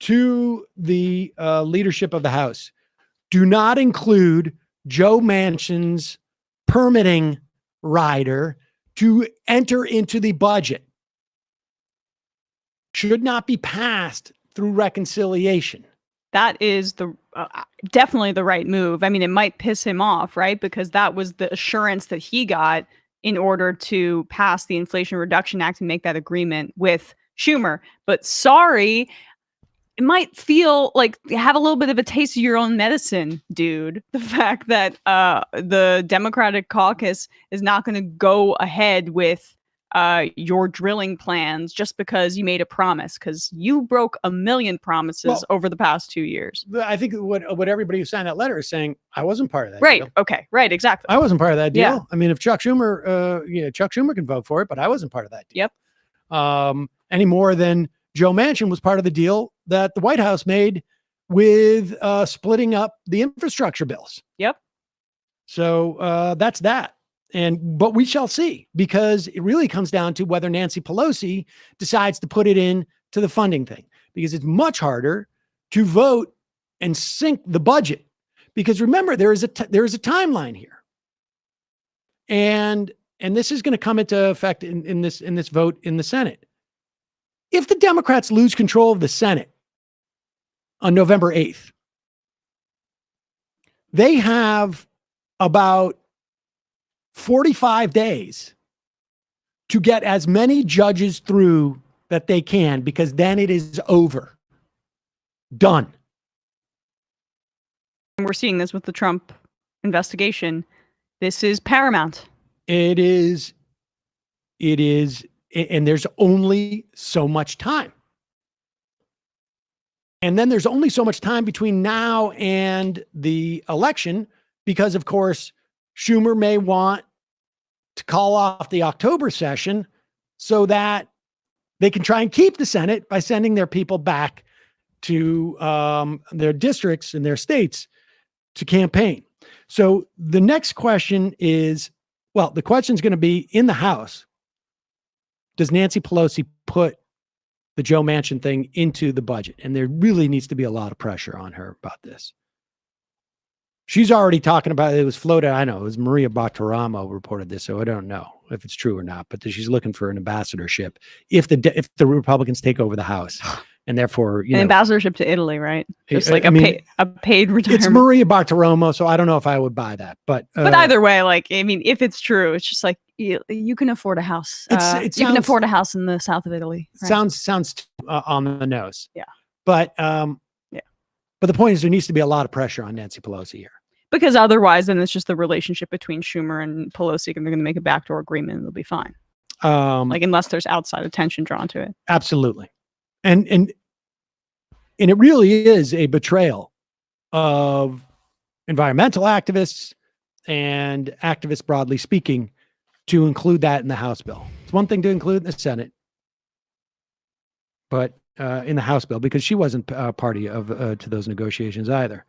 to the leadership of the House, do not include Joe Manchin's permitting rider to enter into the budget. Should not be passed through reconciliation. That is definitely the right move. I mean, it might piss him off, right? Because that was the assurance that he got in order to pass the Inflation Reduction Act and make that agreement with Schumer. But sorry, it might feel like you have a little bit of a taste of your own medicine, dude. The fact that the Democratic caucus is not going to go ahead with your drilling plans just because you made a promise, because you broke a million promises over the past 2 years. I think what everybody who signed that letter is saying, I wasn't part of that right. deal. Okay. Right. Exactly. I wasn't part of that deal. Yeah. I mean, if Chuck Schumer can vote for it, but I wasn't part of that deal. Yep. Any more than Joe Manchin was part of the deal that the White House made with splitting up the infrastructure bills. Yep. So that's that. But we shall see, because it really comes down to whether Nancy Pelosi decides to put it in to the funding thing, because it's much harder to vote and sync the budget, because remember, there is a timeline here. And this is going to come into effect in this vote in the Senate. If the Democrats lose control of the Senate on November 8th, they have about 45 days to get as many judges through that they can, because then it is over. Done. And we're seeing this with the Trump investigation. This is paramount. It is. And there's only so much time. And then there's only so much time between now and the election, because, of course, Schumer may want to call off the October session so that they can try and keep the Senate by sending their people back to their districts and their states to campaign. So the next question is, the question is going to be in the House. Does Nancy Pelosi put the Joe Manchin thing into the budget? And there really needs to be a lot of pressure on her about this. She's already talking about it. It was floated. I know it was Maria Bartiromo reported this, so I don't know if it's true or not. But she's looking for an ambassadorship if the Republicans take over the House, and therefore an ambassadorship to Italy, right? Just like a paid retirement. It's Maria Bartiromo, so I don't know if I would buy that. But either way, if it's true, it's just like you can afford a house. You can afford a house in the south of Italy. Right? Sounds on the nose. Yeah. But Yeah. But the point is, there needs to be a lot of pressure on Nancy Pelosi here. Because otherwise, then it's just the relationship between Schumer and Pelosi, and they're going to make a backdoor agreement, and it'll be fine. Like unless there's outside attention drawn to it. Absolutely, and it really is a betrayal of environmental activists and activists broadly speaking to include that in the House bill. It's one thing to include in the Senate, but in the House bill, because she wasn't party of to those negotiations either.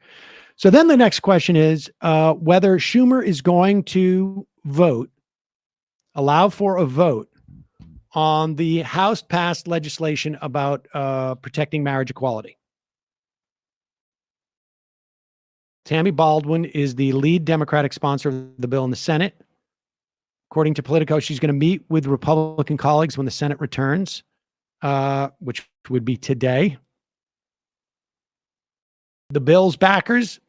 So then the next question is whether Schumer is going to allow for a vote on the House passed legislation about protecting marriage equality. Tammy Baldwin is the lead Democratic sponsor of the bill in the Senate. According to Politico, she's going to meet with Republican colleagues when the Senate returns, which would be today. The bill's backers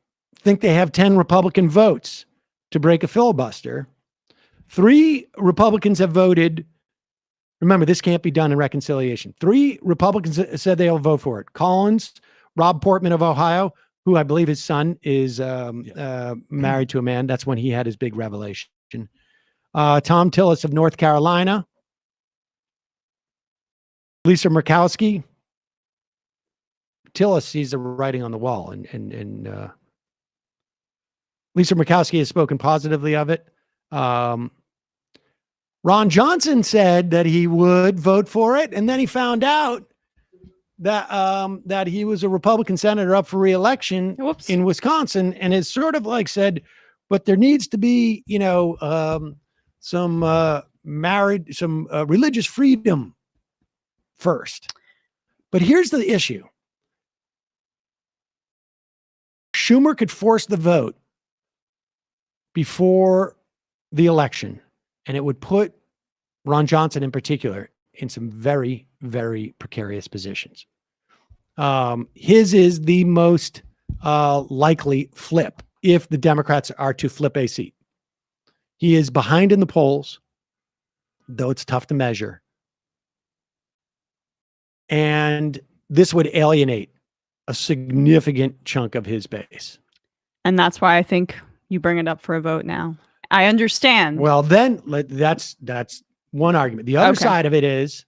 think they have 10 Republican votes to break a filibuster. 3 Republicans have voted. Remember, this can't be done in reconciliation. 3 Republicans said they'll vote for it. Collins, Rob Portman of Ohio, who I believe his son is married to a man. That's when he had his big revelation. Tom Tillis of North Carolina. Lisa Murkowski. Tillis sees the writing on the wall, and Lisa Murkowski has spoken positively of it. Ron Johnson said that he would vote for it, and then he found out that he was a Republican senator up for re-election in Wisconsin, and has sort of like said, but there needs to be, some religious freedom first. But here's the issue. Schumer could force the vote before the election, and it would put Ron Johnson in particular in some very, very precarious positions. His is the most likely flip if the Democrats are to flip a seat. He is behind in the polls, though it's tough to measure. And this would alienate a significant chunk of his base. And that's why I think you bring it up for a vote now. I understand. Well, then that's one argument. The other side of it is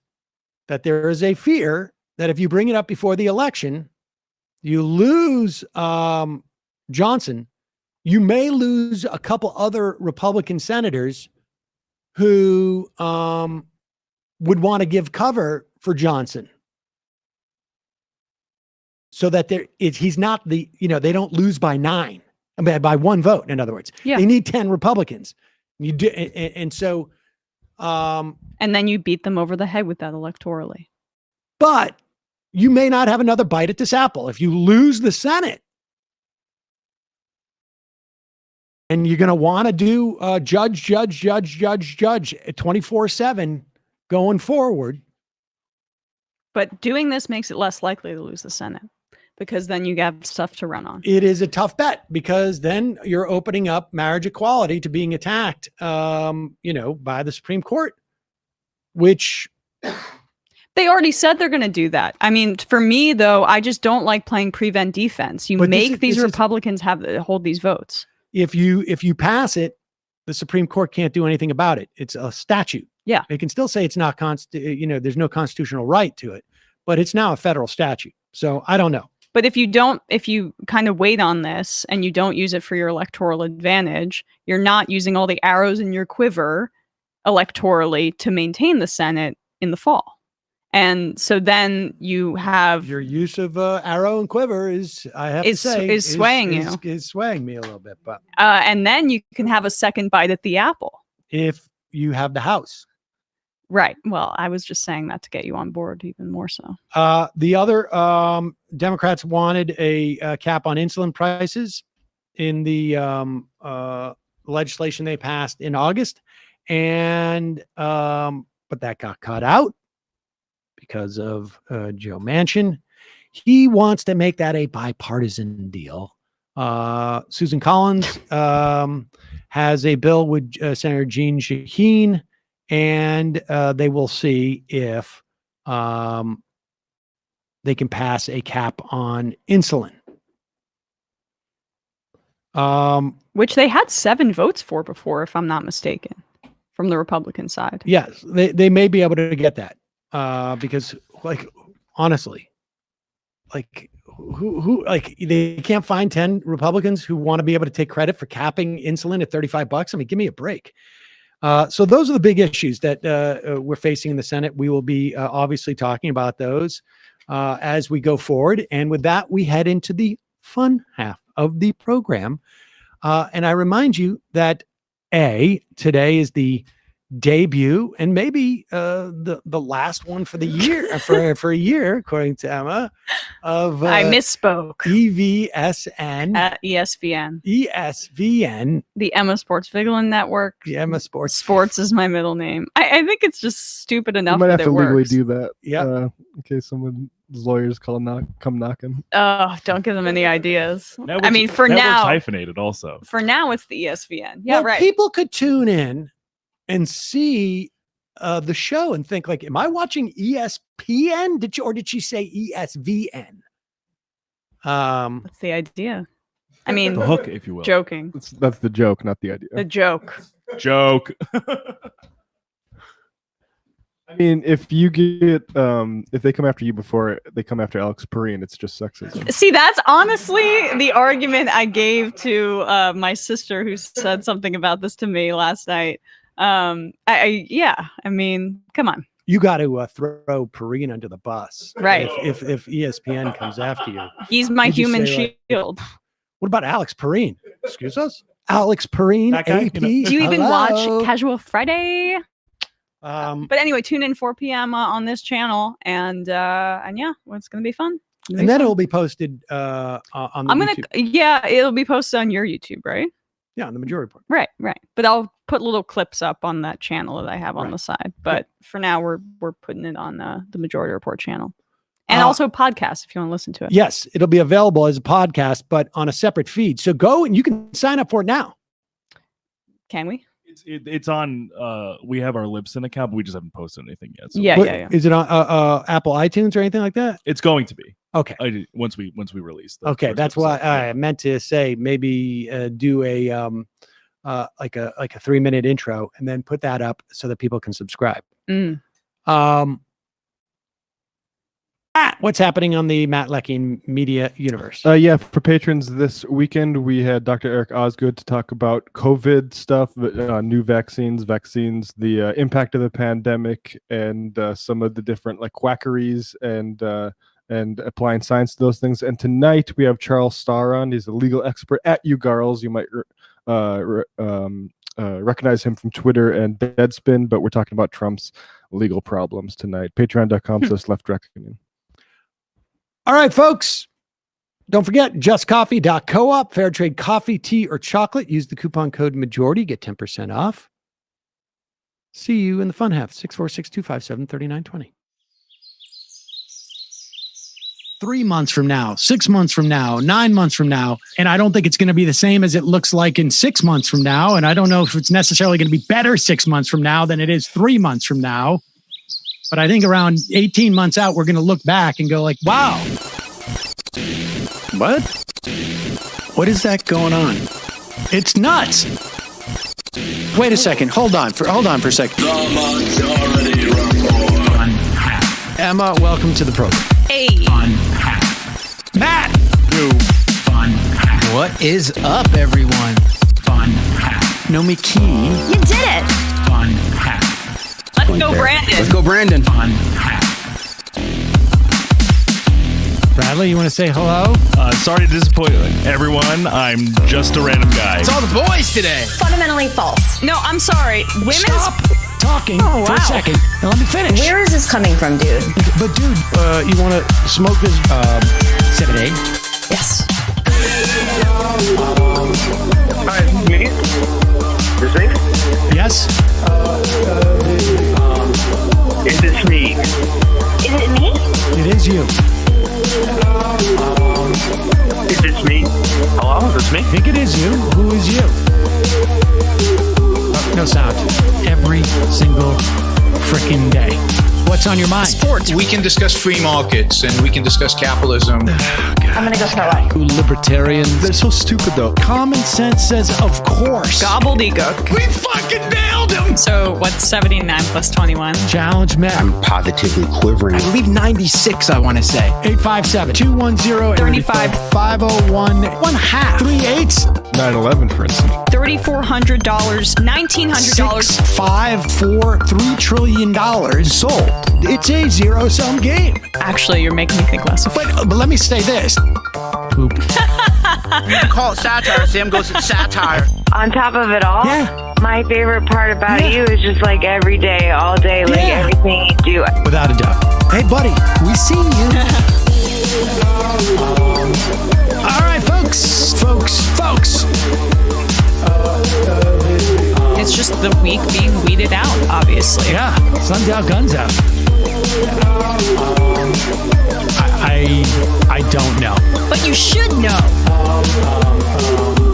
that there is a fear that if you bring it up before the election, you lose Johnson. You may lose a couple other Republican senators who would want to give cover for Johnson. So that he's not they don't lose by 9, by 1 vote. In other words, they need 10 Republicans. You do, and so, and then you beat them over the head with that electorally. But you may not have another bite at this apple if you lose the Senate, and you're going to want to do judge 24/7 going forward. But doing this makes it less likely to lose the Senate, because then you have stuff to run on. It is a tough bet, because then you're opening up marriage equality to being attacked, by the Supreme Court, which they already said they're going to do that. I mean, for me though, I just don't like playing prevent defense. You make these Republicans hold these votes. If you pass it, the Supreme Court can't do anything about it. It's a statute. Yeah. They can still say it's not there's no constitutional right to it, but it's now a federal statute. So I don't know. But if you kind of wait on this and you don't use it for your electoral advantage, you're not using all the arrows in your quiver electorally to maintain the Senate in the fall. And so then you have your use of arrow and quiver is swaying you. Is swaying me a little bit, but and then you can have a second bite at the apple if you have the House. Right. Well, I was just saying that to get you on board even more so. The other Democrats wanted a cap on insulin prices in the legislation they passed in August, and but that got cut out because of Joe Manchin. He wants to make that a bipartisan deal. Susan Collins has a bill with Senator Jean Shaheen, and they will see if they can pass a cap on insulin. Which they had 7 votes for before, if I'm not mistaken, from the Republican side. Yes, they may be able to get that because, like, honestly, like who like they can't find 10 Republicans who want to be able to take credit for capping insulin at $35. I mean, give me a break. So those are the big issues that we're facing in the Senate. We will be obviously talking about those as we go forward. And with that, we head into the fun half of the program. And I remind you that today is the debut and maybe the last one for the year for a year, according to Emma, of I misspoke. EVSN At ESVN. ESVN. The Emma Sports Vigilant Network. The Emma Sports. Sports is my middle name. I think it's just stupid enough. You might have that to it legally works. do that. Yeah. In case someone's lawyers come knocking. Oh, don't give them any ideas. That works- I mean, for that works now, hyphenated also. for now, it's the ESVN. Yeah, Well, right. People could tune in and see the show and think like, am I watching ESPN? Did she say ESVN? That's the idea. I mean, The hook, if you will. joking. That's the joke, not the idea. The joke. Joke. I mean, if you get if they come after you before they come after Alex Perrine, it's just sexism. See, that's honestly the argument I gave to my sister, who said something about this to me last night. I mean, come on. You got to throw Perrine under the bus, Right. If ESPN comes after you, He's my Would you human say, shield. what about Alex Perrine? Excuse us, Alex Perrine, That guy, AP. Do you even hello? watch Casual Friday? Um, But anyway, tune in 4 p.m. On this channel, and yeah, well, it's gonna be fun. and then it'll be posted on the I'm gonna, YouTube. yeah, it'll be posted on your YouTube, right? Yeah, on the majority report. Right. But I'll put little clips up on that channel that I have on Right. the side. But for now, we're putting it on the Majority Report channel, and also podcast if you want to listen to it. Yes, it'll be available as a podcast, but on a separate feed. So go and you can sign up for it now. Can we? It's on. We have our Libsyn account, but we just haven't posted anything yet. So Yeah, But yeah. Is it on Apple iTunes or anything like that? It's going to be. Okay. Once we release. the Okay, first that's why episode. I meant to say maybe do a like a 3-minute intro and then put that up so that people can subscribe. Mm. What's happening on the Matt Leckie Media universe? Yeah, for patrons this weekend, we had Dr. Eric Osgood to talk about COVID stuff, new vaccines, the impact of the pandemic, and some of the different like quackeries and applying science to those things. And tonight we have Charles Starr on. He's a legal expert at UGarls. You might recognize him from Twitter and Deadspin, but we're talking about Trump's legal problems tonight. Patreon.com/leftreckoning. All right, folks. Don't forget, justcoffee.coop, fair trade coffee, tea, or chocolate. Use the coupon code majority, get 10% off. See you in the fun half, 646-257-3920. 3 months from now, 6 months from now, 9 months from now, and I don't think it's going to be the same as it looks like in 6 months from now, and I don't know if it's necessarily going to be better 6 months from now than it is 3 months from now. But I think around 18 months out, we're going to look back and go like, wow. What? What is that going on? It's nuts. Wait a second. Hold on for a second. Emma, welcome to the program. Hey. Matt. What is up, everyone? Nomi Key. You did it. Let's go, Brandon. Let's go, Brandon. Bradley, you want to say hello? Sorry to disappoint everyone. I'm just a random guy. It's all the boys today. Fundamentally false. No, I'm sorry. Women's. Stop talking for a second. Now let me finish. Where is this coming from, dude? But dude, you want to smoke this 7A? Yes. Hi, me? This me? Yes. Is this me? Is it me? It is you. Is this me? Hello, is this me? I think it is you. Who is you? No sound. Every single freaking day. What's on your mind? Sports. We can discuss free markets and we can discuss capitalism. I'm gonna go start watching. Libertarians. They're so stupid though. Common sense says, of course. Gobbledygook. We fucking nailed him. So what's 79 plus 21? Challenge met. I'm positively quivering. I believe 96, I want to say. 857-210-35-501. 1/2. 3/8. 9/11, for instance. $3,400, $1,900. 5, 4, $3 trillion sold. It's a zero-sum game. Actually, you're making me think less of it. But let me say this. Poop. Call it satire. Sam goes, it's satire. On top of it all, my favorite part about you is just like every day, all day, like everything you do. Without a doubt. Hey, buddy, we see you. All right, folks. It's just the weak being weeded out, obviously. Yeah, sun's out, guns out. I don't know. But you should know.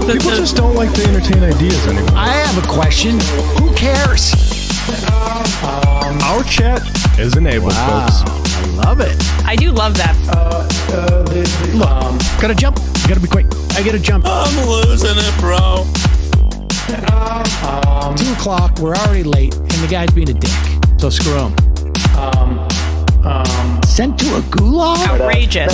People just don't like to entertain ideas anymore. I have a question. Who cares? Our chat is enabled, folks. I love it. I do love that. Look, gotta jump. Gotta be quick. I gotta jump. I'm losing it, bro. 2 o'clock. We're already late, and the guy's being a dick. So screw him. Sent to a gulag? Outrageous.